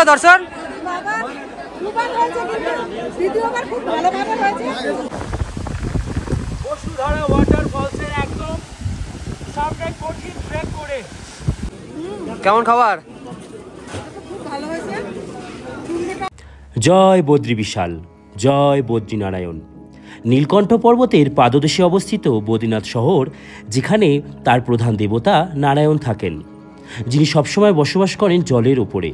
হলো দর্শন? বসুধারা ওয়াটারফলসের একদম সামনে কঠিন ট্রেক করে। কেমন খাবার? জয় বদ্রী বিশাল, জয় বদ্রীনারায়ণ। নীলকণ্ঠ পর্বতের পাদদেশে অবস্থিত বদ্রীনাথ শহর, যেখানে তার প্রধান দেবতা নারায়ণ থাকেন, যিনি সবসময় বসবাস করেন জলের ওপরে।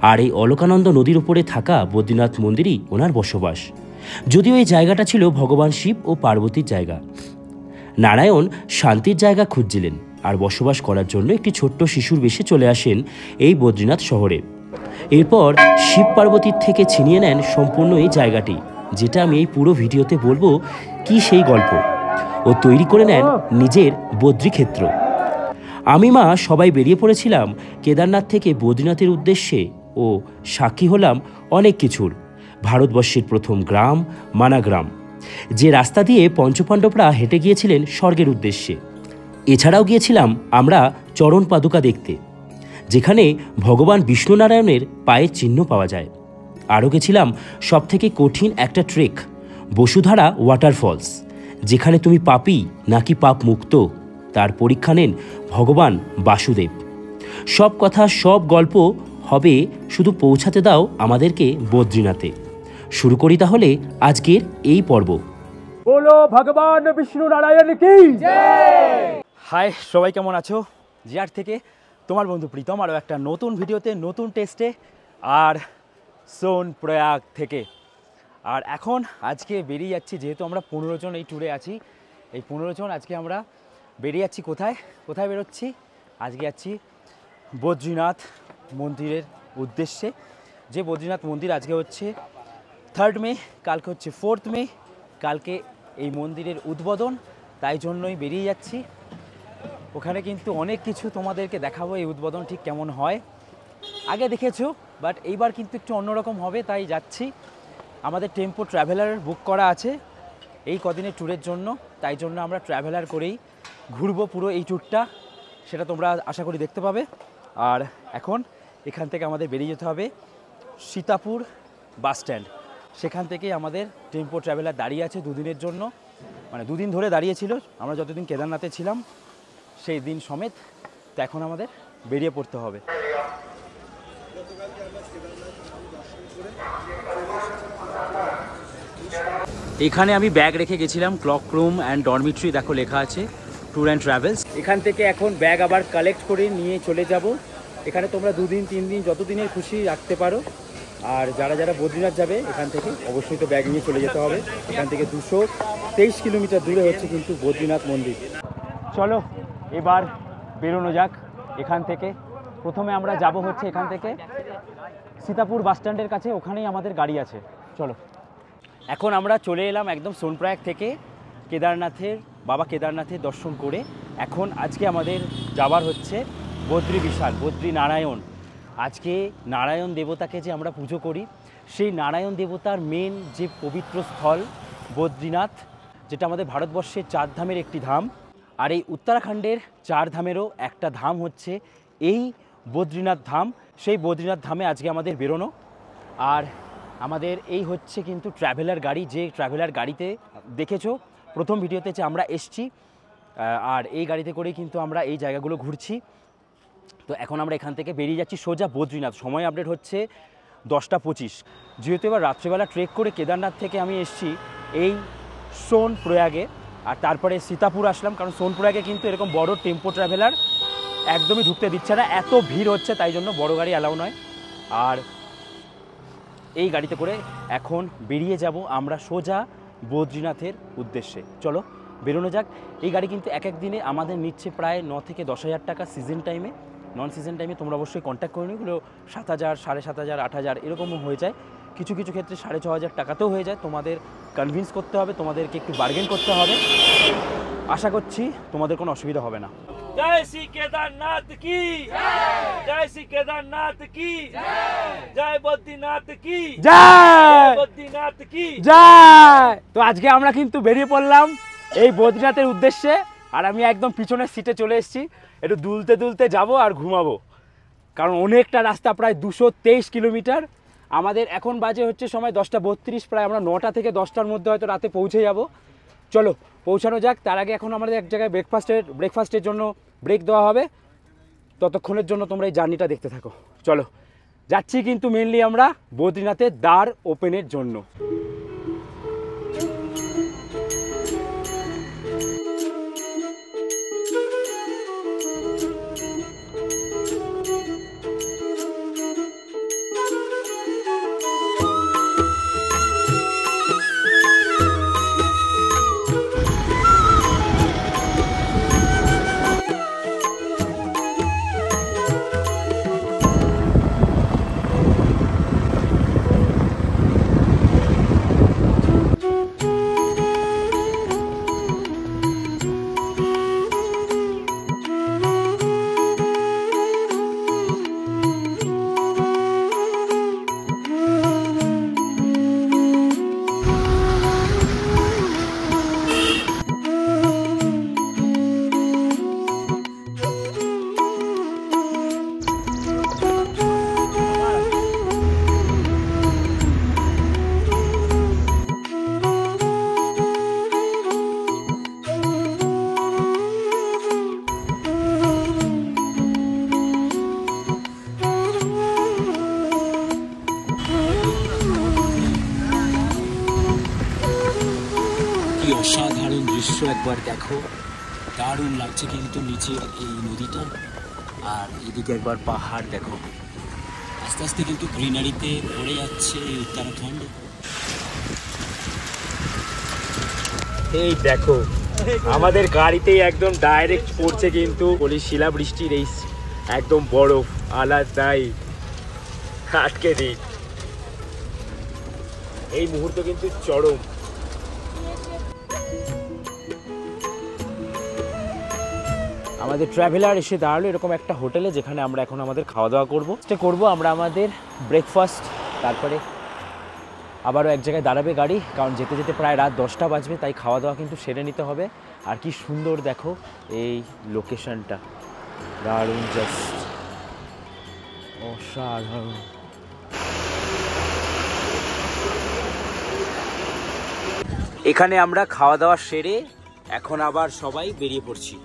আর এই অলকানন্দ নদীর উপরে থাকা বদ্রীনাথ মন্দিরই ওনার বসবাস। যদিও এই জায়গাটা ছিল ভগবান শিব ও পার্বতীর জায়গা। নারায়ণ শান্তির জায়গা খুঁজছিলেন আর বসবাস করার জন্য একটি ছোট্ট শিশুর বেশে চলে আসেন এই বদ্রীনাথ শহরে। এরপর শিব পার্বতীর থেকে ছিনিয়ে নেন সম্পূর্ণ এই জায়গাটি, যেটা আমি এই পুরো ভিডিওতে বলবো কি সেই গল্প। ও তৈরি করে নেন নিজের বদ্রীক্ষেত্র। আমি মা সবাই বেরিয়ে পড়েছিলাম কেদারনাথ থেকে বদ্রীনাথের উদ্দেশ্যে ও সাক্ষী হলাম অনেক কিছুর। ভারতবর্ষের প্রথম গ্রাম মানাগ্রাম, যে রাস্তা দিয়ে পঞ্চপাণ্ডবরা হেঁটে গিয়েছিলেন স্বর্গের উদ্দেশ্যে। এছাড়াও গিয়েছিলাম আমরা চরণ পাদুকা দেখতে, যেখানে ভগবান বিষ্ণু নারায়ণের পায়ের চিহ্ন পাওয়া যায়। আরও গেছিলাম সবথেকে কঠিন একটা ট্রেক, বসুধারা ওয়াটারফলস, যেখানে তুমি পাপী নাকি পাপ মুক্ত তার পরীক্ষা নেন ভগবান বাসুদেব। সব কথা সব গল্প হবে, শুধু পৌঁছাতে দাও আমাদেরকে বদ্রীনাথে। শুরু করি তাহলে আজকের এই পর্ব। বলো ভগবান বিষ্ণু নারায়ণ কি জয়। হাই সবাই, কেমন আছো? জিআর থেকে তোমার বন্ধু প্রীতম, আরও একটা নতুন ভিডিওতে নতুন টেস্টে, আর সোনপ্রয়াগ থেকে। আর এখন আজকে বেরিয়ে যাচ্ছি, যেহেতু আমরা 15 জন এই ট্যুরে আছি। এই 15 জন আজকে আমরা বেরিয়ে যাচ্ছি কোথায় কোথায় বেরোচ্ছি? আজকে যাচ্ছি বদ্রীনাথ মন্দিরের উদ্দেশ্যে। যে বদ্রীনাথ মন্দির আজকে হচ্ছে 3rd মে, কালকে হচ্ছে 4th মে। কালকে এই মন্দিরের উদ্বোধন, তাই জন্যই বেরিয়ে যাচ্ছি। ওখানে কিন্তু অনেক কিছু তোমাদেরকে দেখাবো, এই উদ্বোধন ঠিক কেমন হয় আগে দেখেছো, বাট এইবার কিন্তু একটু অন্যরকম হবে, তাই যাচ্ছি। আমাদের টেম্পো ট্রাভেলার বুক করা আছে এই কদিনের ট্যুরের জন্য, তাই জন্য আমরা ট্রাভেলার করেই ঘুরবো পুরো এই ট্যুরটা, সেটা তোমরা আশা করি দেখতে পাবে। আর এখন এখান থেকে আমাদের বেরিয়ে যেতে হবে সীতাপুর বাস স্ট্যান্ড। সেখান থেকেই আমাদের টেম্পো ট্রাভেলার দাঁড়িয়ে আছে 2 দিনের জন্য, মানে 2 দিন ধরে দাঁড়িয়েছিল আমরা যতদিন কেদারনাথে ছিলাম সেই দিন সমেত। তো এখন আমাদের বেরিয়ে পড়তে হবে। এখানে আমি ব্যাগ রেখে গেছিলাম, ক্লক রুম অ্যান্ড ডরমিটরি দেখো লেখা আছে ট্যুর অ্যান্ড ট্রাভেলস। এখান থেকে এখন ব্যাগ আবার কালেক্ট করে নিয়ে চলে যাব। এখানে তোমরা 2 দিন 3 দিন যত দিনের খুশি রাখতে পারো। আর যারা যারা বদ্রীনাথ যাবে এখান থেকে অবশ্যই তো ব্যাগ নিয়ে চলে যেতে হবে। এখান থেকে 223 কিলোমিটার দূরে হচ্ছে কিন্তু বদ্রীনাথ মন্দির। চলো এবার বেরোনো যাক এখান থেকে। প্রথমে আমরা যাব হচ্ছে এখান থেকে সীতাপুর বাস স্ট্যান্ডের কাছে, ওখানেই আমাদের গাড়ি আছে। চলো, এখন আমরা চলে এলাম একদম সোনপ্রয়াগ থেকে কেদারনাথের, বাবা কেদারনাথের দর্শন করে। এখন আজকে আমাদের যাবার হচ্ছে বদ্রী বিশাল, বদ্রী নারায়ণ। আজকে নারায়ণ দেবতাকে যে আমরা পুজো করি, সেই নারায়ণ দেবতার মেন যে পবিত্র স্থল বদ্রীনাথ, যেটা আমাদের ভারতবর্ষের 4 ধামের একটি ধাম। আর এই উত্তরাখণ্ডের 4 ধামেরও একটা ধাম হচ্ছে এই বদ্রীনাথ ধাম। সেই বদ্রীনাথ ধামে আজকে আমাদের বেরোনো। আর আমাদের এই হচ্ছে কিন্তু ট্রাভেলার গাড়ি, যে ট্রাভেলার গাড়িতে দেখেছো প্রথম ভিডিওতে যে আমরা এসছি। আর এই গাড়িতে করেই কিন্তু আমরা এই জায়গাগুলো ঘুরছি। তো এখন আমরা এখান থেকে বেরিয়ে যাচ্ছি সোজা বদ্রীনাথ। সময় আপডেট হচ্ছে 10টা 25। যেহেতু এবার রাত্রেবেলা ট্রেক করে কেদারনাথ থেকে আমি এসছি এই সোনপ্রয়াগে, আর তারপরে সীতাপুর আসলাম, কারণ সোনপ্রয়াগে কিন্তু এরকম বড় টেম্পো ট্রাভেলার একদমই ঢুকতে দিচ্ছে না, এত ভিড় হচ্ছে, তাই জন্য বড় গাড়ি অ্যালাউ নয়। আর এই গাড়িতে করে এখন বেরিয়ে যাব আমরা সোজা বদ্রীনাথের উদ্দেশ্যে। চলো বেরোনো যাক। এই গাড়ি কিন্তু এক এক দিনে আমাদের নিচ্ছে প্রায় 9 থেকে 10,000 টাকা সিজন টাইমে। নন সিজন টাইমে তোমরা অবশ্যই কন্ট্যাক্ট করে নিও, 7,000, 7,500, 8,000 এরকমও হয়ে যায়। কিছু কিছু ক্ষেত্রে 6,500 টাকাতেও হয়ে যায়। তোমাদের কনভিন্স করতে হবে, তোমাদেরকে একটু বার্গেন করতে হবে। আশা করছি তোমাদের কোনো অসুবিধা হবে না। জয় শ্রী কেদারনাথ কি জয়, জয় শ্রী কেদারনাথ কি জয়, জয় বদ্রীনাথ কি জয়, বদ্রীনাথ কি জয়। তো আজকে আমরা কিন্তু বেরিয়ে পড়লাম এই বদ্রীনাথের উদ্দেশ্যে। আর আমি একদম পিছনের সিটে চলে এসেছি, একটু দুলতে দুলতে যাব আর ঘুমাবো, কারণ অনেকটা রাস্তা, প্রায় 223 কিলোমিটার। আমাদের এখন বাজে হচ্ছে সময় 10:32, প্রায় আমরা 9টা থেকে 10টার মধ্যে হয়তো রাতে পৌঁছে যাব। চলো পৌঁছানো যাক। তার আগে এখন আমাদের এক জায়গায় ব্রেকফাস্টের জন্য ব্রেক দেওয়া হবে। ততক্ষণের জন্য তোমরা এই জার্নিটা দেখতে থাকো। চলো যাচ্ছি কিন্তু মেনলি আমরা বদ্রীনাথের দ্বার ওপেনের জন্য। অসাধারণ দৃশ্য একবার দেখো, দারুণ লাগছে কিন্তু নিচের এই নদীটা, আর এদিকে একবার পাহাড় দেখো, আস্তে আস্তে কিন্তু গ্রিনারিতে ভরে যাচ্ছে এই উত্তরাখণ্ড। এই দেখো আমাদের গাড়িতেই একদম ডাইরেক্ট পড়ছে কিন্তু শিলাবৃষ্টির এই একদম বরফ, আলাদাই আটকে দিই। এই মুহূর্ত কিন্তু চরম। আমাদের ট্রাভেলার এসে দাঁড়ালো এরকম একটা হোটেলে, যেখানে আমরা এখন আমাদের খাওয়া দাওয়া করবো। আমরা আমাদের ব্রেকফাস্ট, তারপরে আবারও এক জায়গায় দাঁড়াবে গাড়ি, কারণ যেতে যেতে প্রায় রাত 10টা বাজবে, তাই খাওয়া দাওয়া কিন্তু সেরে নিতে হবে। আর কি সুন্দর দেখো এই লোকেশনটা, দারুণ, জাস্ট অসাধারণ। এখানে আমরা খাওয়া দাওয়া সেরে এখন আবার সবাই বেরিয়ে পড়ছি।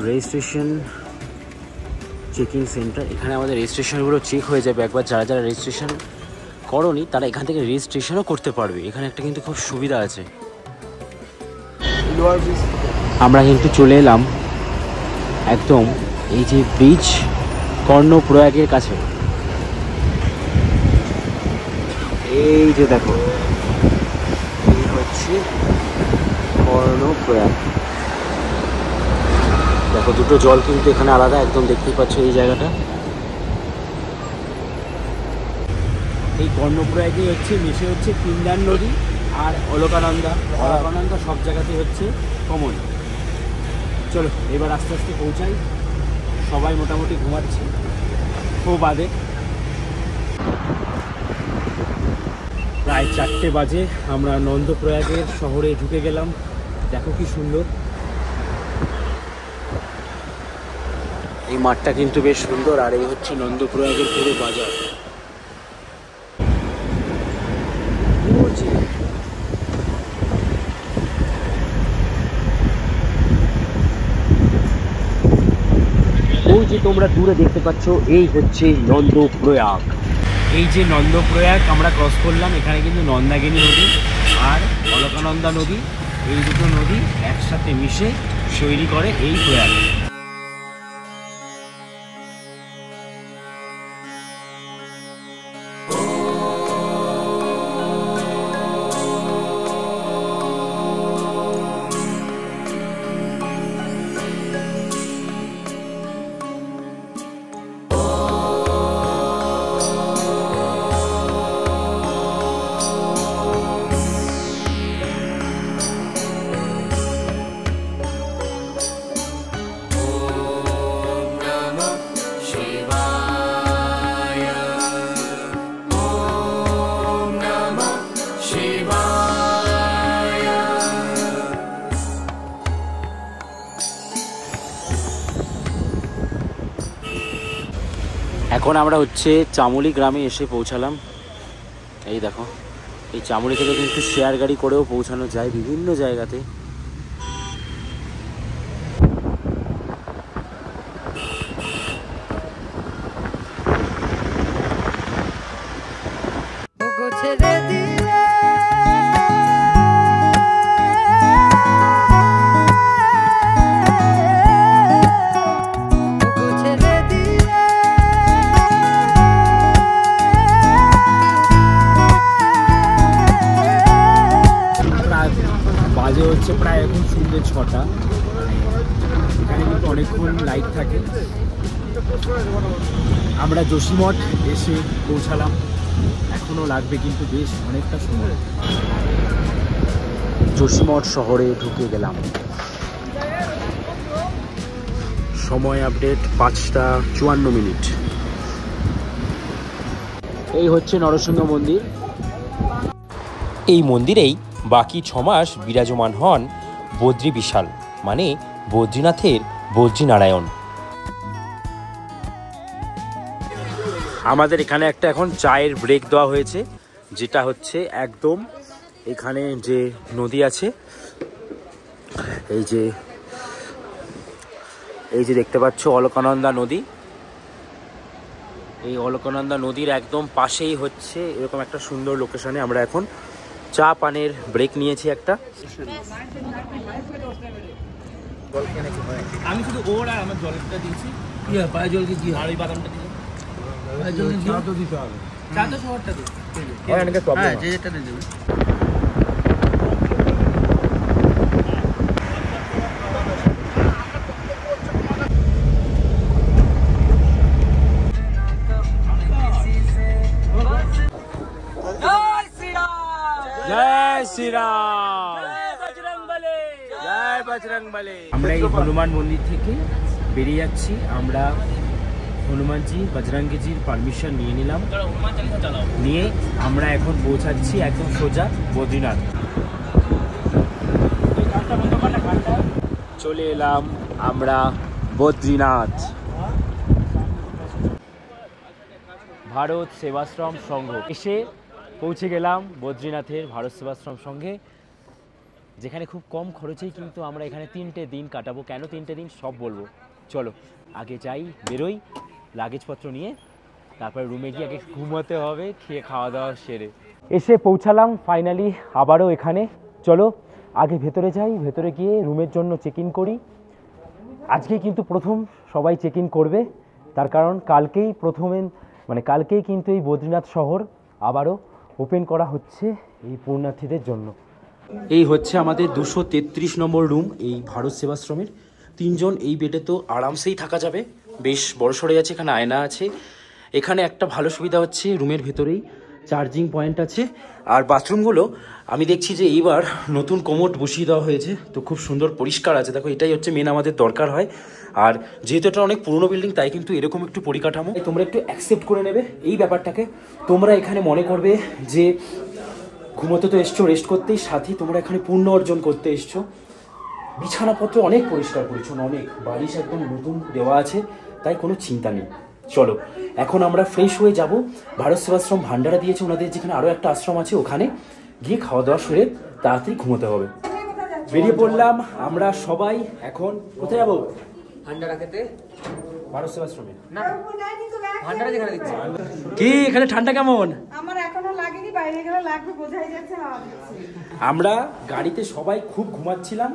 রেজিস্ট্রেশন চেকিং সেন্টার, এখানে আমাদের রেজিস্ট্রেশনগুলো চেক হয়ে যাবে একবার। যারা যারা রেজিস্ট্রেশন করনি তারা এখান থেকে রেজিস্ট্রেশনও করতে পারবে। এখানে একটা কিন্তু খুব সুবিধা আছে। আমরা কিন্তু চলে এলাম একদম এই যে ব্রিজ কর্ণপ্রয়াগের কাছে। এই যে দেখো, এই হচ্ছে কর্ণপ্রয়াগ। দেখো দুটো জল কিন্তু এখানে আলাদা, একদম দেখতেই পাচ্ছ এই জায়গাটা। এই কর্ণপ্রয়াগে মিশে হচ্ছে পিন্ডার নদী আর অলকানন্দা। অলকানন্দা সব জায়গাতেই হচ্ছে কমন। চলো এবার আস্তে আস্তে পৌঁছাই। সবাই মোটামুটি ঘুমাচ্ছে, খুব বাদে প্রায় 4টে বাজে। আমরা নন্দপ্রয়াগের শহরে ঢুকে গেলাম। দেখো কি সুন্দর, এই মাঠটা কিন্তু বেশ সুন্দর। আর এই হচ্ছে নন্দপ্রয়াগের পুরো বাজার। ওই যে তোমরা দূরে দেখতে পাচ্ছ, এই হচ্ছে নন্দপ্রয়াগ। এই যে নন্দপ্রয়াগ আমরা ক্রস করলাম, এখানে কিন্তু নন্দাগিনী নদী আর অলকানন্দা নদী, এই দুটো নদী একসাথে মিশে তৈরি করে এই প্রয়াগ। এখন আমরা হচ্ছে চামুলি গ্রামে এসে পৌঁছালাম। এই দেখো, এই চামুলি থেকে কিন্তু শেয়ার গাড়ি করেও পৌঁছানো যায় বিভিন্ন জায়গাতে। বাজে হচ্ছে প্রায় এখন সন্ধ্যে 6টা। এখানে কিন্তু অনেকক্ষণ লাইট থাকে। আমরা যোশীমঠ এসে পৌঁছালাম, এখনও লাগবে কিন্তু বেশ অনেকটা সময়। যোশীমঠ শহরে ঢুকে গেলাম। সময় আপডেট 5:54। এই হচ্ছে নরসিংহ মন্দির। এই মন্দিরেই বাকি 6 মাস বিরাজমান হন বদ্রী বিশাল, মানে বদ্রীনাথের বদ্রীনারায়ণ। আমাদের এখানে একটা এখন চায়ের ব্রেক দেওয়া হয়েছে, যেটা হচ্ছে একদম এখানে যে নদী আছে, এই যে দেখতে পাচ্ছ অলকানন্দা নদী। এই অলকানন্দা নদীর একদম পাশেই হচ্ছে এরকম একটা সুন্দর লোকেশনে আমরা এখন চা পানের ব্রেক নিয়েছি একটা। আমি শুধু ওর আর আমার জলটা দিয়েছি। কি হয় পায়ে জল কি আর ওই বাদামটা দিয়ে পায়ে জল চা তো দিতে হবে। চা তো শহরটা দিই। হ্যাঁ, যে যেটা দিয়ে দেবে। জয় শ্রীরাম, জয় বজরংবলী। আমরা এই হনুমান মন্দির থেকে বেরিয়ে যাচ্ছি। আমরা হনুমানজি বজরঙ্গীজির পারমিশন নিয়ে নিলাম, নিয়ে আমরা এখন পৌঁছাচ্ছি একদম সোজা বদ্রীনাথ। চলে এলাম আমরা বদ্রীনাথ। ভারত সেবাশ্রম সংঘ এসে পৌঁছে গেলাম বদ্রীনাথের ভারত সেবাশ্রম সংঘে, যেখানে খুব কম খরচেই কিন্তু আমরা এখানে 3টে দিন কাটাবো। কেন 3টে দিন সব বলবো, চলো আগে যাই, বেরোই লাগেজপত্র নিয়ে, তারপরে রুমে গিয়ে আগে ঘুমোতে হবে, খেয়ে খাওয়া দাওয়া সেরে। এসে পৌঁছালাম ফাইনালি আবারও এখানে। চলো আগে ভেতরে যাই, ভেতরে গিয়ে রুমের জন্য চেক ইন করি। আজকে কিন্তু প্রথম সবাই চেক ইন করবে, তার কারণ কালকেই কিন্তু এই বদ্রীনাথ শহর আবারও ওপেন করা হচ্ছে এই পুণ্যার্থীদের জন্য। এই হচ্ছে আমাদের 233 নম্বর রুম এই ভারত সেবাশ্রমের। 3 জন এই বেডে তো আরামসেই থাকা যাবে, বেশ বড় সড়ে আছে, এখানে আয়না আছে। এখানে একটা ভালো সুবিধা হচ্ছে রুমের ভেতরেই চার্জিং পয়েন্ট আছে। আর বাথরুমগুলো আমি দেখছি যে এইবার নতুন কোমোড বসিয়ে দেওয়া হয়েছে, তো খুব সুন্দর পরিষ্কার আছে। দেখো, এটাই হচ্ছে মেন আমাদের দরকার হয়। আর যেহেতু এটা অনেক পুরনো বিল্ডিং, তাই কিন্তু এরকম একটু পরিকাঠামো তোমরা একটু অ্যাকসেপ্ট করে নেবে এই ব্যাপারটাকে। তোমরা এখানে মনে করবে যে ঘুমোতে তো এসছো রেস্ট করতেই, সাথে তোমরা এখানে পুণ্য অর্জন করতে এসছো। বিছানাপত্র অনেক পরিষ্কার পরিচ্ছন্ন, অনেক বালিশ একদম নতুন দেওয়া আছে, তাই কোনো চিন্তা নেই। চলো এখন আমরা ফ্রেশ হয়ে যাব। ভারত সেবাশ্রম ভান্ডারা দিয়েছে ওনাদের, যেখানে আরও একটা আশ্রম আছে, ওখানে গিয়ে খাওয়া দাওয়া সেরে তাড়াতাড়ি ঘুমোতে হবে। বেরিয়ে পড়লাম আমরা সবাই। এখন কোথায় যাবো? ভান্ডারা খেতে। ভারত সেবাশ্রমে না, ভান্ডারা যেখানে দিচ্ছে। কি এখানে ঠান্ডা কেমন? আমার এখনো লাগেনি, বাইরে গেলে লাগবে, বোঝাই যাচ্ছে না। আমরা গাড়িতে সবাই খুব ঘুমাচ্ছিলাম,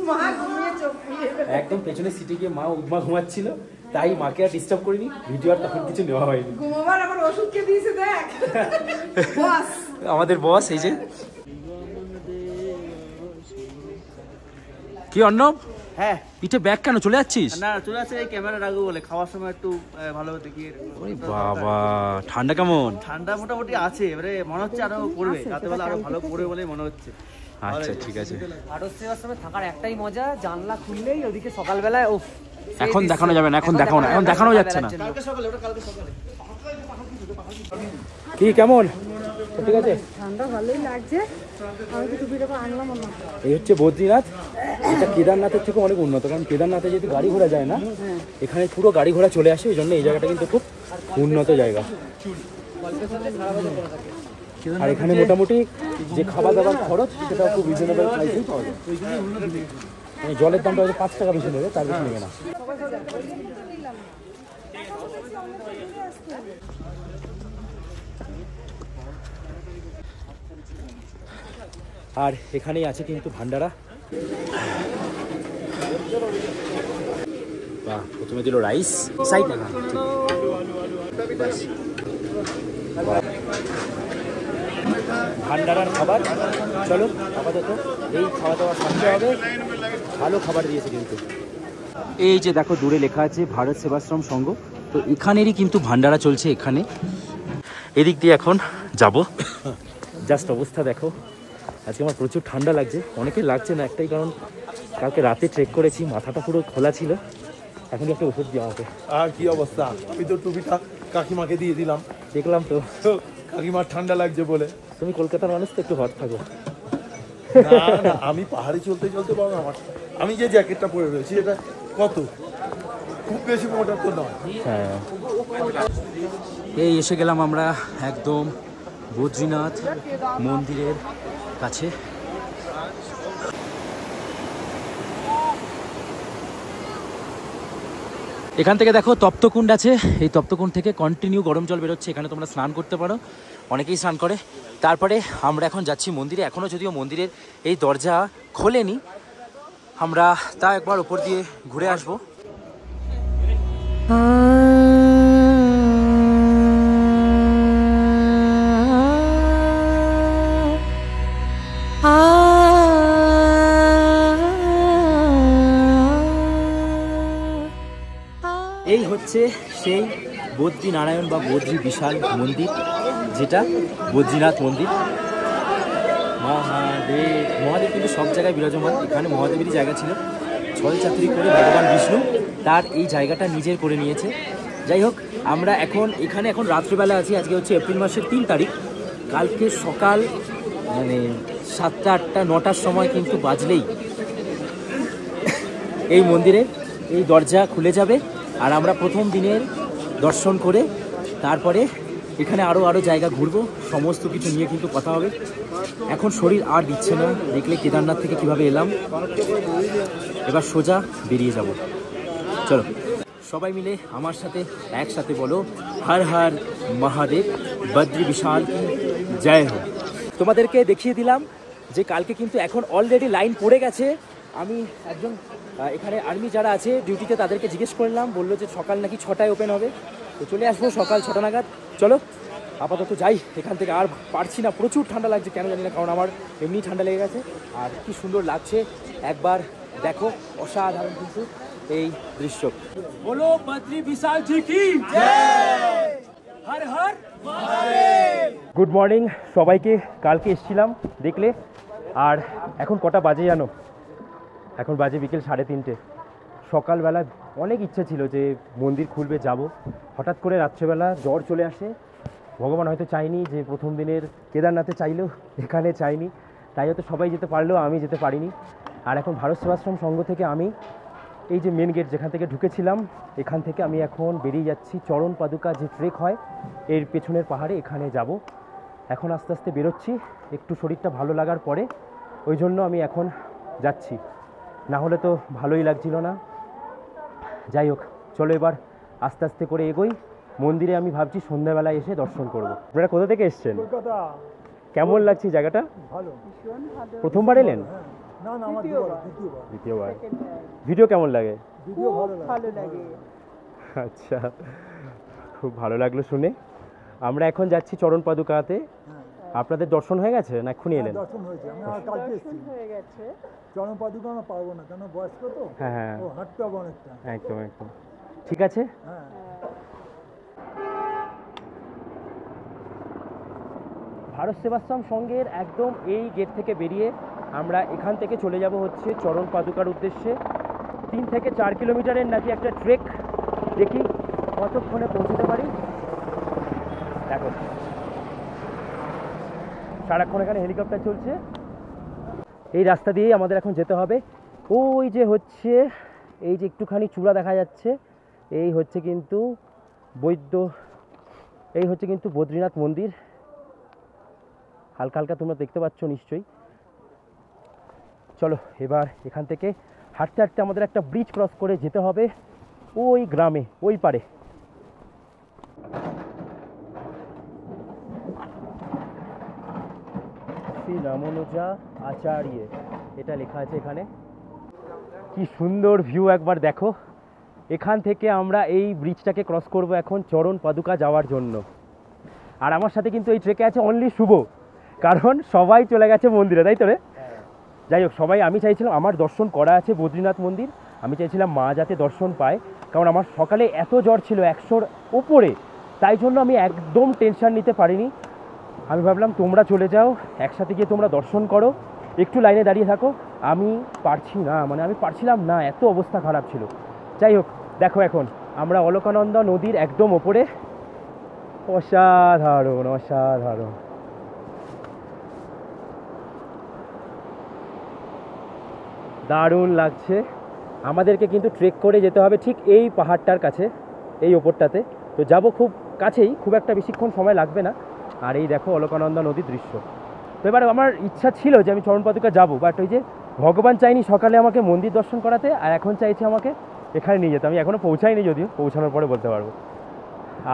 মা ঘুমিয়ে চোখ খুলে একদম পেছনের সিটে গিয়ে মা ঘুমাচ্ছিল, তাই মাকে আর ডিস্টার্ব করিনি। ভিডিও আর তখন কিছু নেওয়া হয়নি। ঘুমাবার আমার ওষুধকে দিয়েছে, দেখ বস আমাদের বস এই যে। কি অর্ণব, হ্যাঁ পিঠে ব্যাগ কেন চলে যাচ্ছিস? না, চলে আসছে এই ক্যামেরা রাখবো বলে, খাওয়ার সময় একটু ভালো দেখিয়ে। ওরে বাবা, ঠান্ডা কেমন? ঠান্ডা মোটামুটি আছে, এবারে মনে হচ্ছে আরো পড়বে, রাতেবেলা আরো ভালো পড়বে বলে মনে হচ্ছে। আচ্ছা ঠিক আছে। ভারত সেবাশ্রমে থাকার একটাই মজা, জানলা খুললেই ওদিকে সকালবেলায় এখন দেখানো যাবে না, এখন দেখানো যাচ্ছে না। কালকে সকালে, ওটা কালকে সকালে। কি কেমন? ঠিক আছে, ঠান্ডা ভালোই লাগছে। আমি তো টুপিটা আনলাম না। এই হচ্ছে বদ্রীনাথ। এটা কেদারনাথের থেকে অনেক উন্নত, কারণ কেদারনাথে যেহেতু গাড়ি ঘোড়া যায় না, এখানে পুরো গাড়ি ঘোড়া চলে আসে, ওই জন্য এই জায়গাটা কিন্তু খুব উন্নত জায়গা। আর এখানে মোটামুটি যে খাবার দাবার খরচ সেটাও খুব রিজনেবল প্রাইসেই পাওয়া যায়। মানে জলের দামটা হয়তো 5 টাকা বেশি নেবে, তার বেশি নেবে না। আর এখানেই আছে কিন্তু ভান্ডারা। বাহ, প্রথমে দিল রাইস, সাইড না ভান্ডারার খাবার। চলো আপাতত এই খাওয়া দাওয়া সামনে হবে, ভালো খাবার দিয়েছে কিন্তু। এই যে দেখো দূরে লেখা আছে ভারত সেবাশ্রম সংঘ, তো এখানেরই কিন্তু ভান্ডারা চলছে এখানে। এদিক দিয়ে এখন যাব। জাস্ট অবস্থা দেখো, আজকে আমার প্রচুর ঠান্ডা লাগছে, অনেকের লাগছে না, একটাই কারণ কালকে রাতে ট্রেক করেছি, মাথাটা পুরো খোলা ছিল। এখন একটা ওষুধ দিয়ে আমাকে। আর কি অবস্থা, আমি তো টুপিটা কাকিমাকে দিয়ে দিলাম, দেখলাম তো কাকিমার ঠান্ডা লাগছে বলে। তুমি কলকাতার মানুষ তো, একটু হট থাকো। না না, আমি পাহাড়ে চলতে চলতে পারবো। আমি যে জ্যাকেটটা পরে রয়েছি এটা কত, খুব বেশি মোটা তো নয়। হ্যাঁ, এই এসে গেলাম আমরা একদম বদ্রীনাথ মন্দিরের কাছে। এখান থেকে দেখো তপ্তকুণ্ড আছে, এই তপ্তকুণ্ড থেকে কন্টিনিউ গরম জল বেরোচ্ছে, এখানে তোমরা স্নান করতে পারো, অনেকেই স্নান করে। তারপরে আমরা এখন যাচ্ছি মন্দিরে, এখনও যদিও মন্দিরের এই দরজা খোলেনি, আমরা তা একবার উপর দিয়ে ঘুরে আসবো। এই হচ্ছে সেই বদ্রী নারায়ণ বা বদ্রী বিশাল মন্দির, যেটা বদ্রীনাথ মন্দির। মহাদেব কিন্তু সব জায়গায় বিরাজমান, এখানে মহাদেবেরই জায়গা ছিল, ছলচাতুরি করে ভগবান বিষ্ণু তার এই জায়গাটা নিজের করে নিয়েছে। যাই হোক, আমরা এখানে এখন রাত্রিবেলা আছি। আজকে হচ্ছে এপ্রিল মাসের 3 তারিখ। কালকে সকাল মানে 7টা 8টা 9টার সময় কিন্তু বাজলেই এই মন্দিরের এই দরজা খুলে যাবে, আর আমরা প্রথম দিনের দর্শন করে তারপরে এখানে আরও জায়গা ঘুরবো, সমস্ত কিছু নিয়ে কিন্তু কথা হবে। এখন শরীর আর দিচ্ছে না, দেখলে কেদারনাথ থেকে কিভাবে এলাম, এবার সোজা বেরিয়ে যাব। চলো সবাই মিলে আমার সাথে একসাথে বলো, হর হর মহাদেব, বদ্রী বিশাল কি জয় হোক। তোমাদেরকে দেখিয়ে দিলাম যে কালকে কিন্তু এখন অলরেডি লাইন পড়ে গেছে। আমি একজন এখানে আর্মি যারা আছে ডিউটিতে তাদেরকে জিজ্ঞেস করলাম, বললো যে সকাল নাকি 6টায় ওপেন হবে, তো চলে আসবো সকাল 6টা নাগাদ। চলো আপাতত যাই এখান থেকে, আর পারছি না, প্রচুর ঠান্ডা লাগছে কেন জানি না, কারণ আমার এমনি ঠান্ডা লেগে গেছে। আর কি সুন্দর লাগছে একবার দেখো, অসাধারণ কিন্তু এই দৃশ্য। বলো বদ্রী বিশাল জি কি জয়, হর হর মহাদেব। গুড মর্নিং সবাইকে। কালকে এসেছিলাম দেখলে, আর এখন কটা বাজে জানো? এখন বাজে বিকেল 3:30। সকালবেলা অনেক ইচ্ছা ছিল যে মন্দির খুলবে যাব, হঠাৎ করে রাত্রেবেলা জ্বর চলে আসে। ভগবান হয়তো চাইনি যে প্রথম দিনের কেদারনাথে চাইলেও এখানে চাইনি, তাই হয়তো সবাই যেতে পারলেও আমি যেতে পারিনি। আর এখন ভারত সেবাশ্রম সংঘ থেকে আমি এই যে মেন গেট যেখান থেকে ঢুকেছিলাম, এখান থেকে আমি এখন বেরিয়ে যাচ্ছি চরণ পাদুকা যে ট্রেক হয় এর পেছনের পাহাড়ে, এখানে যাব। এখন আস্তে আস্তে বেরোচ্ছি, একটু শরীরটা ভালো লাগার পরে, ওই জন্য আমি এখন যাচ্ছি, না হলে তো ভালোই লাগছিল না। যাই হোক, চলো এবার আস্তে আস্তে করে এগোই। মন্দিরে আমি ভাবছি সন্ধ্যাবেলায় এসে দর্শন করব। আপনারা কোথা থেকে এসছেন? কেমন লাগছে জায়গাটা? ভালো, প্রথমবার এলেন? না না, আমার দ্বিতীয়বার। ভিডিও কেমন লাগে? ভিডিও ভালো লাগে। আচ্ছা, খুব ভালো লাগলো শুনে। আমরা এখন যাচ্ছি চরণ পাদুকাতে। আপনাদের দর্শন হয়ে গেছে না এক্ষুনি এলেন? দর্শন হয়েছে, আমি আর কালকে এসেছি। হয়ে গেছে। চরণ পাদুকা আমরা পারবো না, কেন বয়স্ক তো, হ্যাঁ হ্যাঁ, ও হাঁটতে হবে অনেকটা। একদম একদম ঠিক আছে। হ্যাঁ, ভারত সেবাশ্রম সংঘের একদম এই গেট থেকে বেরিয়ে আমরা এখান থেকে চলে যাব হচ্ছে চরণ পাদুকার উদ্দেশ্যে। 3 থেকে 4 কিলোমিটারের নাকি একটা ট্রেক, দেখি কতক্ষণে পৌঁছতে পারি। দেখো সারাক্ষণ এখানে হেলিকপ্টার চলছে। এই রাস্তা দিয়েই আমাদের এখন যেতে হবে। ওই যে হচ্ছে, এই যে একটুখানি চূড়া দেখা যাচ্ছে, এই হচ্ছে কিন্তু বদ্রীনাথ মন্দির। হালকা হালকা তোমরা দেখতে পাচ্ছ নিশ্চয়ই। চলো এবার এখান থেকে হাঁটতে হাঁটতে আমাদের একটা ব্রিজ ক্রস করে যেতে হবে ওই গ্রামে, ওই পারে। শ্রী রামানুজা আচার্য এটা লেখা আছে এখানে। কি সুন্দর ভিউ একবার দেখো। এখান থেকে আমরা এই ব্রিজটাকে ক্রস করব এখন চরণ পাদুকা যাওয়ার জন্য। আর আমার সাথে কিন্তু এই ট্রেকে আছে অনলি শুভ, কারণ সবাই চলে গেছে মন্দিরে, তাই তো রে? যাই হোক, সবাই, আমি চাইছিলাম, আমার দর্শন করা আছে বদ্রীনাথ মন্দির, আমি চাইছিলাম মা যাতে দর্শন পায়, কারণ আমার সকালে এত জ্বর ছিল 100-র ওপরে, তাই জন্য আমি একদম টেনশন নিতে পারিনি। আমি ভাবলাম তোমরা চলে যাও, একসাথে গিয়ে তোমরা দর্শন করো, একটু লাইনে দাঁড়িয়ে থাকো। আমি পারছিলাম না, এত অবস্থা খারাপ ছিল। যাই হোক, দেখো এখন আমরা অলকানন্দা নদীর একদম ওপরে। অসাধারণ অসাধারণ। দারুণ লাগছে। আমাদেরকে কিন্তু ট্রেক করে যেতে হবে ঠিক এই পাহাড়টার কাছে, এই ওপরটাতে। তো যাব খুব কাছেই, খুব একটা বেশিক্ষণ সময় লাগবে না। আর এই দেখো অলকানন্দা নদীর দৃশ্য। তো এবার আমার ইচ্ছা ছিল যে আমি চরণ পাদুকা যাবো, বাট ওই যে ভগবান চাইনি সকালে আমাকে মন্দির দর্শন করাতে, আর এখন চাইছে আমাকে এখানে নিয়ে যেতে। আমি এখনও পৌঁছাইনি, যদিও পৌঁছানোর পরে বলতে পারবো।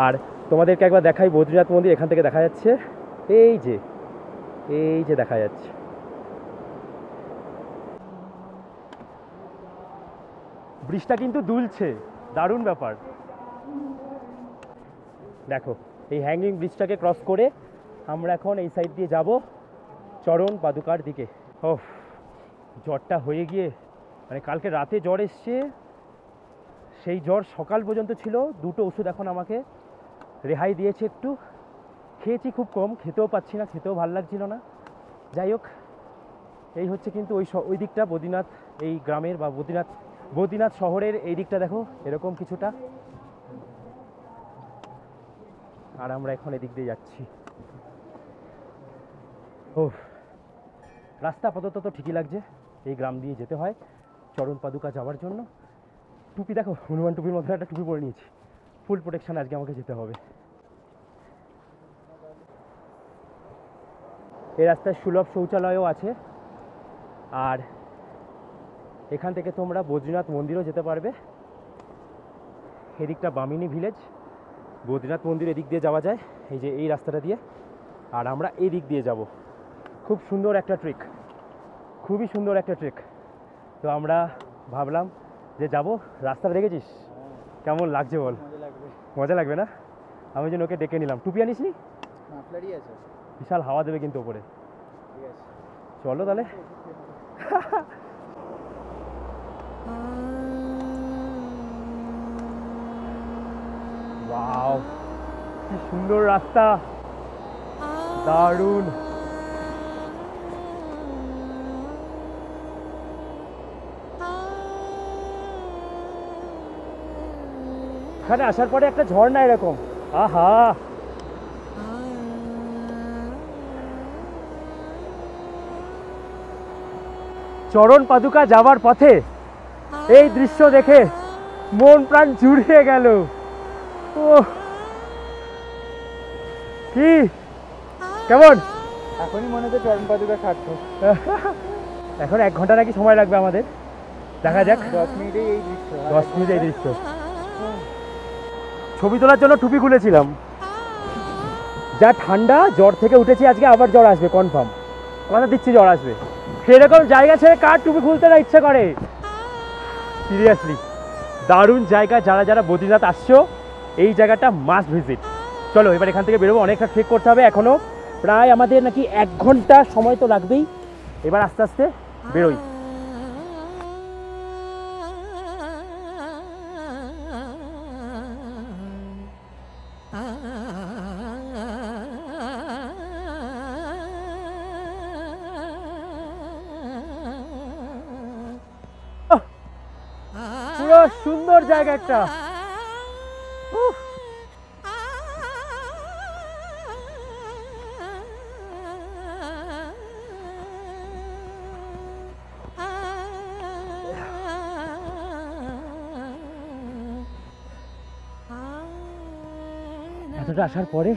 আর তোমাদেরকে একবার দেখাই বদ্রীনাথ মন্দির। এখান থেকে দেখা যাচ্ছে, এই যে দেখা যাচ্ছে। ব্রিজটা কিন্তু দুলছে, দারুণ ব্যাপার। দেখো এই হ্যাঙ্গিং ব্রিজটাকে ক্রস করে আমরা এখন এই সাইড দিয়ে যাব চরণ পাদুকার দিকে। ও, জ্বরটা হয়ে গিয়ে, মানে কালকে রাতে জ্বর এসছে, সেই জ্বর সকাল পর্যন্ত ছিল। 2টো ওষুধ এখন আমাকে রেহাই দিয়েছে একটু। খেয়েছি খুব কম, খেতেও পাচ্ছি না, খেতেও ভালো লাগছিল না। যাই হোক, এই হচ্ছে কিন্তু ওই দিকটা বদ্রীনাথ, এই গ্রামের বা বদ্রীনাথ শহরের এই দিকটা দেখো এরকম কিছুটা। আর আমরা এখন এদিক দিয়ে যাচ্ছি। ও, রাস্তা আপাতত তো ঠিকই লাগছে। এই গ্রাম দিয়ে যেতে হয় চরণ পাদুকা যাওয়ার জন্য। টুপি দেখো, হনুমান টুপির মধ্যে একটা টুপি পরে নিয়েছি। ফুল প্রোটেকশন আজকে আমাকে যেতে হবে। এই রাস্তায় সুলভ শৌচালয়ও আছে। আর এখান থেকে তোমরা বদ্রীনাথ মন্দিরও যেতে পারবে। এদিকটা বামিনী ভিলেজ, বদ্রীনাথ মন্দির এদিক দিয়ে যাওয়া যায়, এই যে এই রাস্তাটা দিয়ে। আর আমরা এই দিক দিয়ে যাব। খুব সুন্দর একটা ট্রেক, খুবই সুন্দর একটা ট্রেক। তো আমরা ভাবলাম যে যাব। রাস্তাটা দেখেছিস কেমন লাগছে বল? মজা লাগবে না? আমি যে ওকে ডেকে নিলাম। টুপি আনিস নি? বিশাল হাওয়া দেবে কিন্তু ওপরে। চলো তাহলে। ওয়াও, কি সুন্দর রাস্তা, দারুণ। এখানে আসার পরে একটা ঝর্ণা এরকম, আহা, চরণ পাদুকা যাওয়ার পথে এই দৃশ্য দেখে মন প্রাণ জুড়িয়ে গেল। ও, কি কেমন এখনই মনে হচ্ছে চরণ পাদুকা সার্থক। এখন 1 ঘন্টা নাকি সময় লাগবে আমাদের, দেখা যাক। 10 মিনিটেই এই দৃশ্য, 10 মিনিটে এই দৃশ্য। ছবি তোলার জন্য টুপি খুলেছিলাম। যা ঠান্ডা, জ্বর থেকে উঠেছি আজকে, আবার জ্বর আসবে কনফার্ম, কথা দিচ্ছি জ্বর আসবে। সেরকম জায়গা ছেড়ে কার টুপি খুলতে না ইচ্ছে করে? সিরিয়াসলি দারুণ জায়গা। যারা যারা বদ্রীনাথ আসছো, এই জায়গাটা মাস্ট ভিজিট। চলো এবার এখান থেকে বেরোবো, অনেকটা ট্রেক করতে হবে এখনও, প্রায় আমাদের নাকি 1 ঘন্টা সময় তো লাগবেই। এবার আস্তে আস্তে বেরোই। পুরো সুন্দর জায়গা একটা। কিছুটা আসার পরে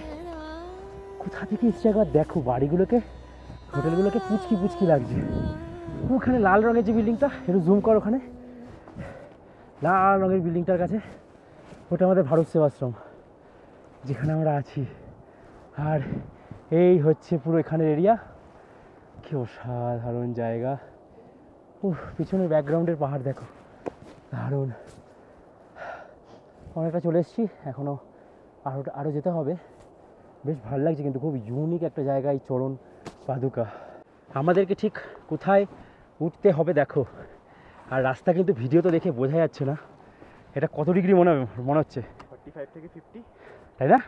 কোথা থেকে এসছে একবার দেখো, বাড়িগুলোকে হোটেলগুলোকে পুচকি পুচকি লাগছে। ওখানে লাল রঙের যে বিল্ডিংটা, একটু জুম কর, ওখানে লাল রঙের বিল্ডিংটার কাছে ওটা আমাদের ভারত সেবাশ্রম, যেখানে আমরা আছি। আর এই হচ্ছে পুরো এখানের এরিয়া। কি অসাধারণ জায়গা। পিছনের ব্যাকগ্রাউন্ডের পাহাড় দেখো, দারুণ। অনেকটা চলে এসেছি, এখনও আরও যেতে হবে। বেশ ভালো লাগছে, কিন্তু খুব ইউনিক একটা জায়গা এই চরণ পাদুকা। আমাদেরকে ঠিক কোথায় উঠতে হবে দেখো। আর রাস্তা কিন্তু ভিডিও তো দেখে বোঝা যাচ্ছে না এটা কত ডিগ্রি মনে হচ্ছে, 45 থেকে 50, তাই না?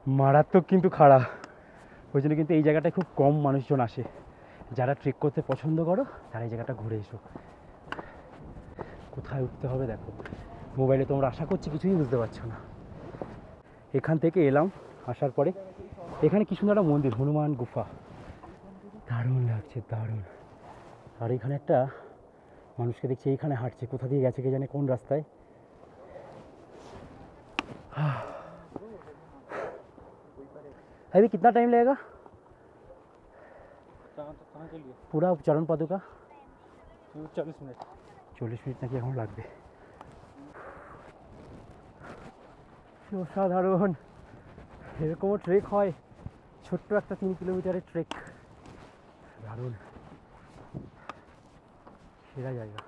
মারাত্মক কিন্তু খাড়া। ওই জন্য কিন্তু এই জায়গাটায় খুব কম মানুষজন আসে। যারা ট্রেক করতে পছন্দ করো তারা এই জায়গাটা ঘুরে এসো। কোথায় উঠতে হবে দেখো, মোবাইলে তোমরা আশা করছি কিছুই বুঝতে পারছো না। এখান থেকে এলাম, আসার পরে এখানে কি সুন্দর একটা মন্দির, হনুমান গুফা, দারুণ লাগছে, দারুণ। আর এখানে একটা মানুষকে দেখছি এইখানে হাঁটছে, কোথা দিয়ে গেছে কে জানে, কোন রাস্তায়। अभी कितना टाइम लगेगा कहाँ के लिए पूरा चरण पादुका? 40 मिनट। 40 মিনিট নাকি এখন লাগবে। অসাধারণ, এরকমও ট্রেক হয়, ছোট্ট একটা 3 কিলোমিটারের ট্রেক, দারুণ, সেরা জায়গা।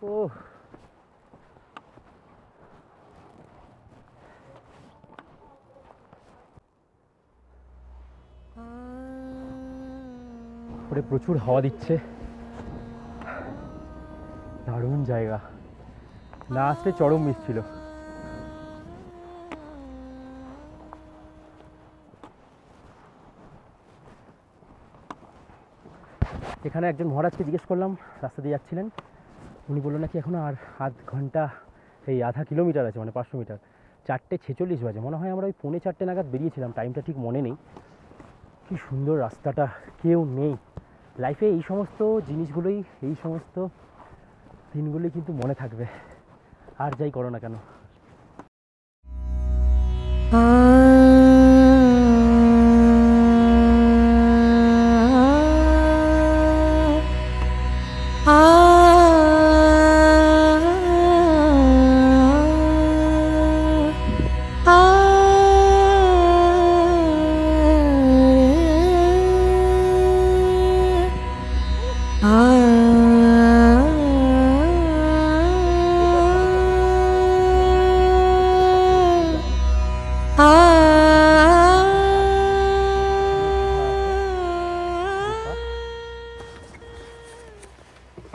ও ওরে প্রচুর হাওয়া দিচ্ছে, দারুণ জায়গা। না আসলে চরম মিস ছিল। এখানে একজন মহারাজকে জিজ্ঞেস করলাম, রাস্তা দিয়ে যাচ্ছিলেন, উনি বললো নাকি এখনও আর আধা কিলোমিটার আছে, মানে 500 মিটার। 4:46 বাজে, মনে হয় আমরা ওই 3:45 নাগাদ বেরিয়েছিলাম, টাইমটা ঠিক মনে নেই। কি সুন্দর রাস্তাটা, কেউ নেই। লাইফে এই সমস্ত জিনিসগুলোই, এই সমস্ত দিনগুলোই কিন্তু মনে থাকবে, আর যাই করো না কেন।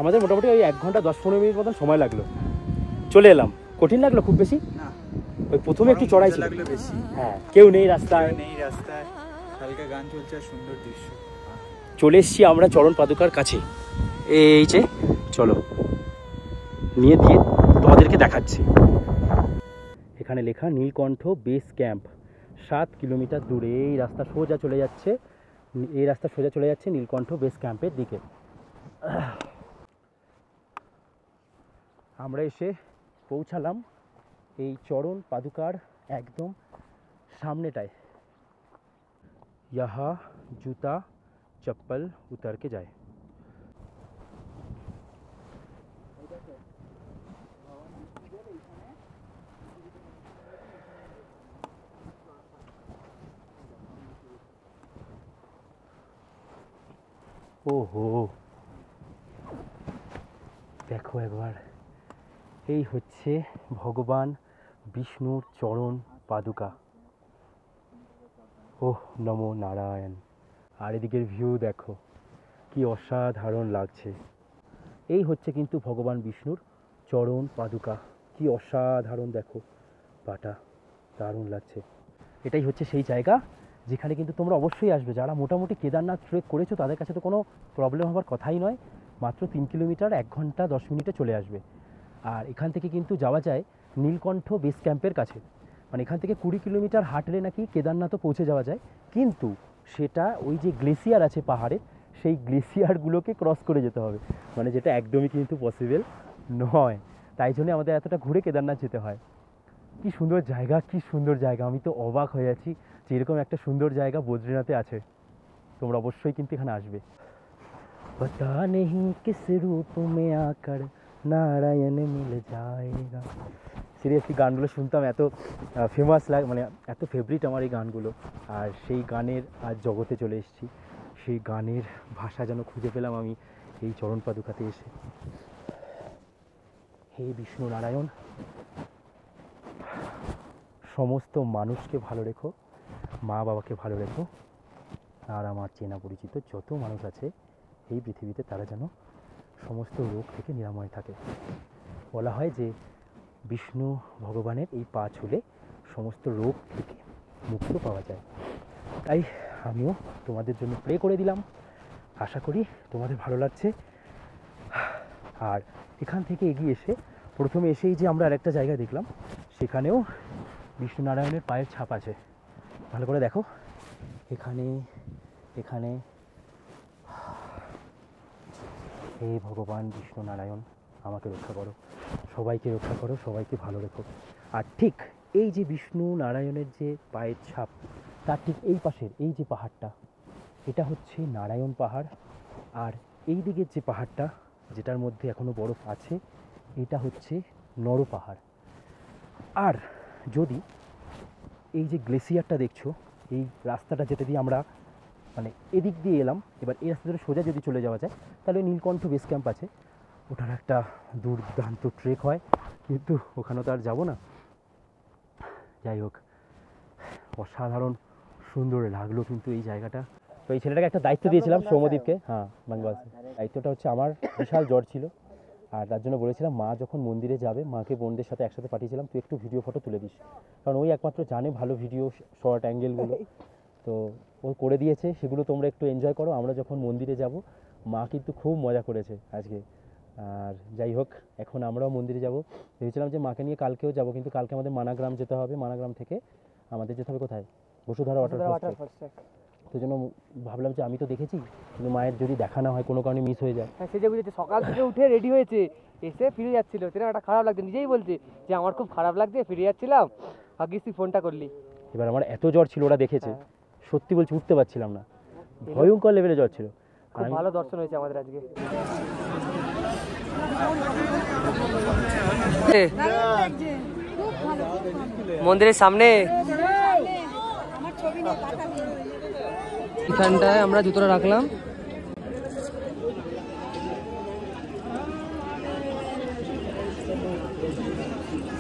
আমাদের মোটামুটি ওই 1 ঘন্টা 10-15 মিনিট মতন সময় লাগলো, চলে এলাম। কঠিন লাগলো খুব বেশি না, ওই প্রথমে একটু চড়াই ছিল, হ্যাঁ, কেউ নেই রাস্তায়, হালকা গান চলছে, সুন্দর দৃশ্য। চলে এসছি আমরা চরণ পাদুকার কাছে, এই যে চলো নিয়ে দিয়ে তোমাদেরকে দেখাচ্ছি। এখানে লেখা নীলকণ্ঠ বেস ক্যাম্প, 7 কিলোমিটার দূরে। এই রাস্তা সোজা চলে যাচ্ছে, নীলকণ্ঠ বেস ক্যাম্পের দিকে। আমরা এসে পৌঁছালাম এই চরণ পাদুকার একদম সামনেটায়। यहाँ जूता चप्पल उतर के जाए। ওহো, দেখো একবার, এই হচ্ছে ভগবান বিষ্ণুর চরণ পাদুকা। ওহ নমো নারায়ণ। আর এদিকের ভিউ দেখো, কি অসাধারণ লাগছে। এই হচ্ছে কিন্তু ভগবান বিষ্ণুর চরণ পাদুকা, কি অসাধারণ দেখো, পাটা দারুণ লাগছে। এটাই হচ্ছে সেই জায়গা যেখানে কিন্তু তোমরা অবশ্যই আসবে। যারা মোটামুটি কেদারনাথ ট্রেক করেছো তাদের কাছে তো কোনো প্রবলেম হওয়ার কথাই নয়। মাত্র 3 কিলোমিটার 1 ঘন্টা 10 মিনিটে চলে আসবে। আর এখান থেকে কিন্তু যাওয়া যায় নীলকণ্ঠ বেস ক্যাম্পের কাছে। মানে এখান থেকে 20 কিলোমিটার হাঁটলে নাকি কেদারনাথও পৌঁছে যাওয়া যায়, কিন্তু সেটা ওই যে গ্লেসিয়ার আছে পাহাড়ে, সেই গ্লেসিয়ারগুলোকে ক্রস করে যেতে হবে, মানে যেটা একদমই কিন্তু পসিবল নয়। তাই জন্য আমাদের এতটা ঘুরে কেদারনাথ যেতে হয়। কি সুন্দর জায়গা, কি সুন্দর জায়গা, আমি তো অবাক হয়ে যাচ্ছি যে এরকম একটা সুন্দর জায়গা বদ্রীনাথে আছে। তোমরা অবশ্যই কিন্তু এখানে আসবে। पता नहीं किस रूप में आकर नारायण मिल जाएगा। সিরিয়াসলি গানগুলো শুনতাম, এত ফেমাস লাগে, মানে এত ফেভারিট আমার এই গানগুলো। আর সেই গানের আজ জগতে চলে এসেছি, সেই গানের ভাষা যেন খুঁজে পেলাম আমি এই চরণ পাদুকাতে এসে। হে বিষ্ণু নারায়ণ, সমস্ত মানুষকে ভালো রেখো, মা বাবাকে ভালো রেখো, আর আমার চেনা পরিচিত যত মানুষ আছে এই পৃথিবীতে তারা যেন সমস্ত রোগ থেকে নিরাময় থাকে। বলা হয় যে বিষ্ণু ভগবানের এই পা ছুলে সমস্ত রোগ থেকে মুক্ত পাওয়া যায়। তাই আমিও তোমাদের জন্য প্রে করে দিলাম, আশা করি তোমাদের ভালো লাগছে। আর এখান থেকে এগিয়ে এসে প্রথমে এসেই যে আমরা আরেকটা জায়গা দেখলাম, সেখানেও বিষ্ণু নারায়ণের পায়ের ছাপ আছে। ভালো করে দেখো, এখানে এখানে হে ভগবান বিষ্ণু নারায়ণ, আমাকে রক্ষা করো, সবাইকে রক্ষা করো, সবাইকে ভালো রেখো। আর ঠিক এই যে বিষ্ণু নারায়ণের যে পায়ের ছাপ, তার ঠিক এই পাশের এই যে পাহাড়টা, এটা হচ্ছে নারায়ণ পাহাড়। আর এই দিকের যে পাহাড়টা, যেটার মধ্যে এখনও বরফ আছে, এটা হচ্ছে নর পাহাড়। আর যদি এই যে গ্লেসিয়ারটা দেখছো, এই রাস্তাটা যেটা দিয়ে আমরা মানে এদিক দিয়ে এলাম, এবার এই রাস্তা ধরে সোজা যদি চলে যাওয়া যায় তাহলে নীলকণ্ঠ বেস ক্যাম্প আছে। ওটার একটা দুর্দান্ত ট্রেক হয়, কিন্তু ওখানে তো আর যাবো না। যাই হোক, অসাধারণ সুন্দর লাগলো কিন্তু এই জায়গাটা। তো এই ছেলেটাকে একটা দায়িত্ব দিয়েছিলাম, সৌম্যদীপকে, হ্যাঁ বাংলাদেশে। দায়িত্বটা হচ্ছে আমার বিশাল জ্বর ছিল, আর তার জন্য বলেছিলাম মা যখন মন্দিরে যাবে, মাকে বোনদের সাথে একসাথে পাঠিয়েছিলাম, তুই একটু ভিডিও ফটো তুলে দিস, কারণ ওই একমাত্র জানে ভালো ভিডিও শর্ট অ্যাঙ্গেলগুলো। তো ও করে দিয়েছে, সেগুলো তোমরা একটু এনজয় করো। আমরা যখন মন্দিরে যাব, মা কিন্তু খুব মজা করেছে আজকে। আর যাই হোক, এখন আমরাও মন্দিরে যাব। ভেবেছিলাম যে মাকে নিয়ে কালকেও যাব, কিন্তু কালকে আমাদের মানাগ্রাম যেতে হবে। মানাগ্রাম থেকে আমাদের যেতে হবে কোথায়, বসুধারা ওয়াটারফল। তো জন্য ভাবলাম যে আমি তো দেখেছি, কিন্তু মায়ের যদি দেখা না হয়, কোনো কারণে মিস হয়ে যায়। হ্যাঁ, সে যে বুঝেছে, সকাল থেকে উঠে রেডি হয়েছে, এসে ফিরে যাচ্ছিল, সেটা একটা খারাপ লাগছে, নিজেই বলছে যে আমার খুব খারাপ লাগছে, ফিরে যাচ্ছিলাম, ভাগ্যিস তুই ফোনটা করলি। এবার আমার এত জ্বর ছিল, ওরা দেখেছে, সত্যি বলছি উঠতে পারছিলাম না, ভয়ঙ্কর লেভেলে জ্বর ছিল। খুব ভালো দর্শন হয়েছে আমাদের আজকে। মন্দিরের সামনে এখানটায় আমরা জুতোটা রাখলাম।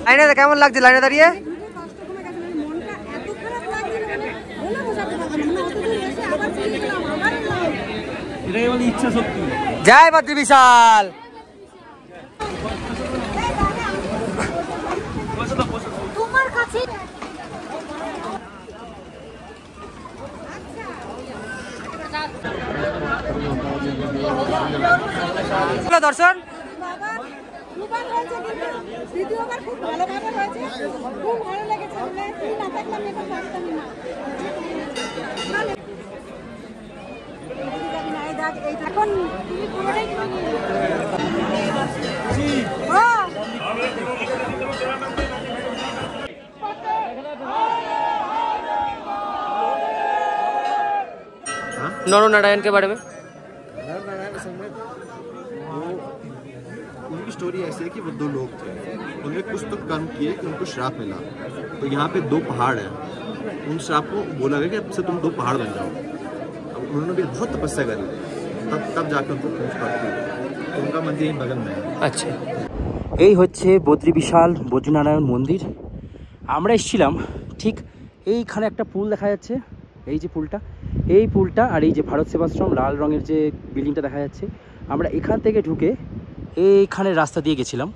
লাইনে কেমন লাগছে, লাইনে দাঁড়িয়ে? জয় বদ্রী বিশাল। তোমার কাছে দর্শন দুবার হয়েছে, কিন্তু দ্বিতীয়বার খুব ভালোভাবে হয়েছে, খুব ভালো লেগেছে। তুই না থাকলাম এটা পারতামই না। এখন তুমি পুরোটাই नर नारायण के बारे में। नर नारायण असल में वो उनकी स्टोरी ऐसी है कि वो दो लोग थे, उन्होंने कुछ तो कर्म किए कि उनको श्राप मिला। तो यहाँ पे दो पहाड़ हैं, उन श्राप को बोला गया कि अब से तुम दो पहाड़ बन जाओ। अब उन्होंने भी बहुत तपस्या करी, तब जाकर उनको पहुँच पाती, तो उनका मंदिर यहीं बगल में है। আচ্ছা, এই হচ্ছে বদ্রী বিশাল বদ্রীনারায়ণ মন্দির। আমরা এসেছিলাম ঠিক এইখানে, একটা পুল দেখা যাচ্ছে, এই যে পুলটা, এই পুলটা, আর এই যে ভারত সেবাশ্রম লাল রঙের যে বিল্ডিংটা দেখা যাচ্ছে, আমরা এখান থেকে ঢুকে এইখানের রাস্তা দিয়ে গেছিলাম।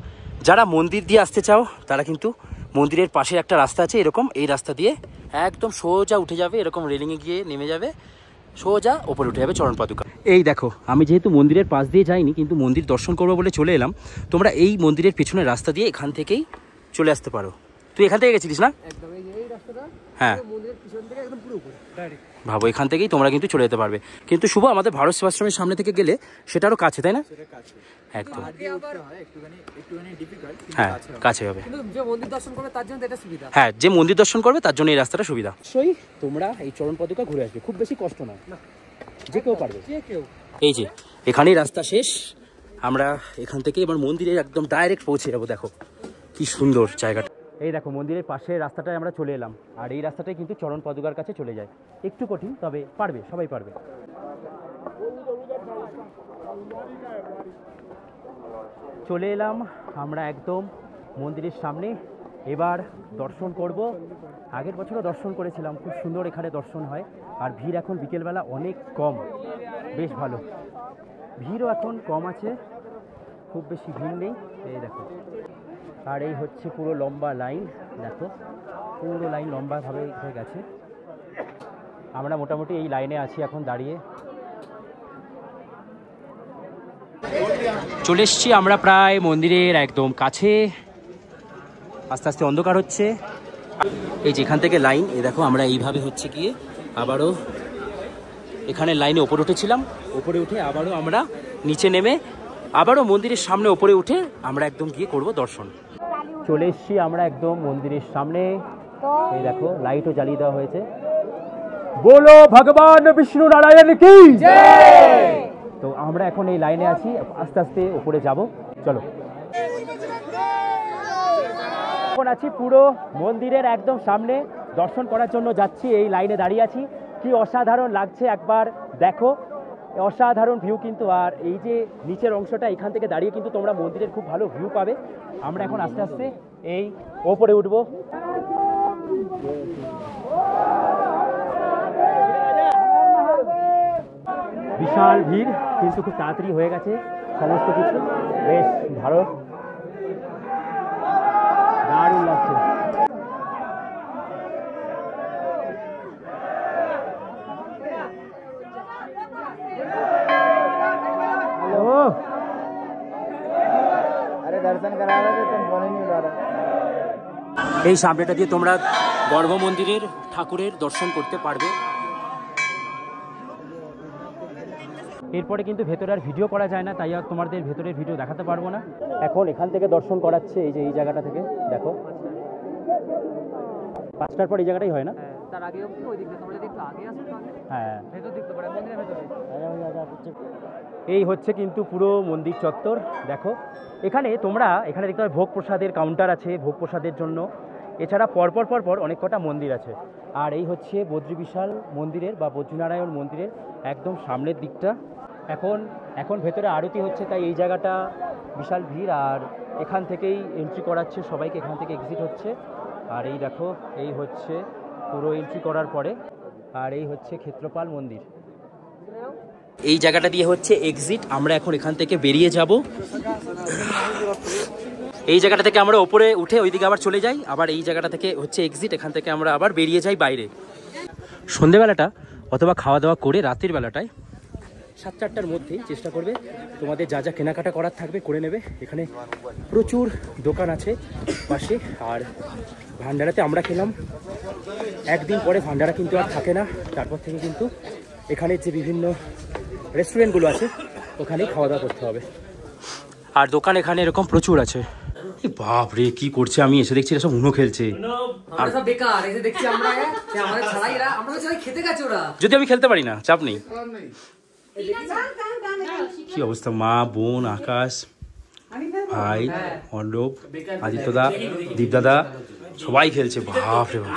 যারা মন্দির দিয়ে আসতে চাও তারা কিন্তু মন্দিরের পাশে একটা রাস্তা আছে এরকম, এই রাস্তা দিয়ে একদম সোজা উঠে যাবে, এরকম রেলিংয়ে গিয়ে নেমে যাবে, সোজা ওপরে উঠে যাবে চরণ পাদুকা। এই দেখো, আমি যেহেতু মন্দিরের পাশ দিয়ে যাইনি, কিন্তু মন্দির দর্শন করবো বলে চলে এলাম। তোমরা এই মন্দিরের পেছনের রাস্তা দিয়ে এখান থেকেই চলে আসতে পারো। তো তুই এখান থেকে গেছিলিস না? একদম এই রাস্তাটা হ্যাঁ মন্দিরের পিছন থেকে একদম পুরো উপরে ডাইরেক্ট। ভাবো এখান থেকেই তোমরা কিন্তু চলে যেতে পারবে। কিন্তু শুভ আমাদের ভারত সেবাশ্রমের সামনে থেকে গেলে সেটারও কাছে, তাই না? একদম হ্যাঁ কাছে হবে। কিন্তু যে মন্দির দর্শন করবে তার জন্য এটা সুবিধা। হ্যাঁ যে মন্দির দর্শন করবে তার জন্য এই রাস্তাটা সুবিধা। অবশ্যই তোমরা এই চরণ পদকা ঘুরে আসবে, খুব বেশি কষ্ট নয়, যে কেউ পারবে। এই যে এখানেই রাস্তা শেষ, আমরা এখান থেকে এবার মন্দিরে একদম ডাইরেক্ট পৌঁছে যাবো। দেখো কি সুন্দর জায়গাটা। এই দেখো মন্দিরের পাশে রাস্তাটায় আমরা চলে এলাম, আর এই রাস্তাটাই কিন্তু চরণ পদকার কাছে চলে যায়। একটু কঠিন, তবে পারবে, সবাই পারবে। চলে এলাম আমরা একদম মন্দিরের সামনে। এবার দর্শন করব। আগের বছরও দর্শন করেছিলাম, খুব সুন্দর এখানে দর্শন হয়। আর ভিড় এখন বিকেলবেলা অনেক কম, বেশ ভালো। ভিড়ও এখন কম আছে, খুব বেশি ভিড় নেই। এই দেখো, আর এই হচ্ছে পুরো লম্বা লাইন। দেখো পুরো লাইন লম্বাভাবে হয়ে গেছে। আমরা মোটামুটি এই লাইনে আছি এখন দাঁড়িয়ে। চলে এসছি আমরা প্রায় মন্দিরের একদম কাছে। আস্তে আস্তে অন্ধকার হচ্ছে। এই যেখান থেকে লাইন, এই দেখো আমরা এইভাবে হচ্ছে গিয়ে আবারও এখানে লাইনে ওপরে উঠেছিলাম। ওপরে উঠে আবারও আমরা নিচে নেমে আবারও মন্দিরের সামনে ওপরে উঠে আমরা একদম গিয়ে করব দর্শন। চলে এসছি আমরা একদম মন্দিরের সামনে। এই দেখো লাইটও জ্বালিয়ে দেওয়া হয়েছে। বলো ভগবান বিষ্ণু নারায়ণ কি জয়। তো আমরা এখন এই লাইনে আছি, আস্তে আস্তে উপরে যাব। চলো, এখন আছি পুরো মন্দিরের একদম সামনে, দর্শন করার জন্য যাচ্ছি। এই লাইনে দাঁড়িয়ে আছি, কি অসাধারণ লাগছে একবার দেখো, অসাধারণ ভিউ কিন্তু। আর এই যে নিচের অংশটা, এখান থেকে দাঁড়িয়ে কিন্তু তোমরা মন্দিরের খুব ভালো ভিউ পাবে। আমরা এখন আস্তে আস্তে এই ওপরে উঠবো। বিশাল ভিড়, কিন্তু খুব তাড়াতাড়ি হয়ে গেছে সমস্ত কিছু, বেশ ভালো, দারুণ লাগছে। এই সামনেটা দিয়ে তোমরা গর্ভ মন্দিরের ঠাকুরের দর্শন করতে পারবে। এরপরে কিন্তু ভেতরে আর ভিডিও করা যায় না, তাই আর তোমাদের ভেতরের ভিডিও দেখাতে পারবো না। এখন এখান থেকে দর্শন করাচ্ছে, এই যে এই জায়গাটা থেকে দেখো। 5টার পর এই জায়গাটাই হয় না? তার আগে অবধি ওই দিকে তোমরা যদি একটু আগে আসো তাহলে হ্যাঁ ভেতর দেখতে পারে, মন্দিরের ভেতরে। এই হচ্ছে কিন্তু পুরো মন্দির চত্বর। দেখো এখানে তোমরা এখানে দেখতে পাবে ভোগ প্রসাদের কাউন্টার আছে, ভোগ প্রসাদের জন্য। এছাড়া পরপর পরপর অনেক কটা মন্দির আছে। আর এই হচ্ছে বদ্রী বিশাল মন্দিরের বা বদ্রীনারায়ণ মন্দিরের একদম সামনের দিকটা। এখন ভেতরে আরতি হচ্ছে, তাই এই জায়গাটা বিশাল ভিড়। আর এখান থেকেই এন্ট্রি করাচ্ছে সবাইকে, এখান থেকে এক্সিট হচ্ছে। আর এই দেখো এই হচ্ছে পুরো এন্ট্রি করার পরে। আর এই হচ্ছে ক্ষেত্রপাল মন্দির। এই জায়গাটা দিয়ে হচ্ছে এক্সিট। আমরা এখন এখান থেকে বেরিয়ে যাব। এই জায়গাটা থেকে আমরা ওপরে উঠে ওইদিকে আবার চলে যাই, আবার এই জায়গাটা থেকে হচ্ছে এক্সিট। এখান থেকে আমরা আবার বেরিয়ে যাই বাইরে। সন্ধেবেলাটা অথবা খাওয়া দাওয়া করে রাতের বেলাটায় 7-8টার মধ্যেই চেষ্টা করবে তোমাদের যা যা কেনাকাটা করার থাকবে করে নেবে। এখানে প্রচুর দোকান আছে পাশে। আর ভান্ডারাতে আমরা খেলাম, একদিন পরে ভান্ডারা কিন্তু আর থাকে না। তারপর থেকে কিন্তু এখানে যে বিভিন্ন রেস্টুরেন্টগুলো আছে ওখানেই খাওয়া দাওয়া করতে হবে। আর দোকান এখানে এরকম প্রচুর আছে। বাপ রে কি করছে, আমি এসে দেখছি সব উনো খেলছে। আর সব বেকার এসে দেখছি আমরা, আমাদের ছাড়াই এরা, আমরা তো খেতে গেছে ওরা। যদি আমি খেলতে পারি না, চাপ নেই। কি অবস্থা, মা, বোন, আকাশ, ভাই, অর্ণব, আদিত্যদা, দীপদাদা সবাই খেলছে। বাপ রে বাপ।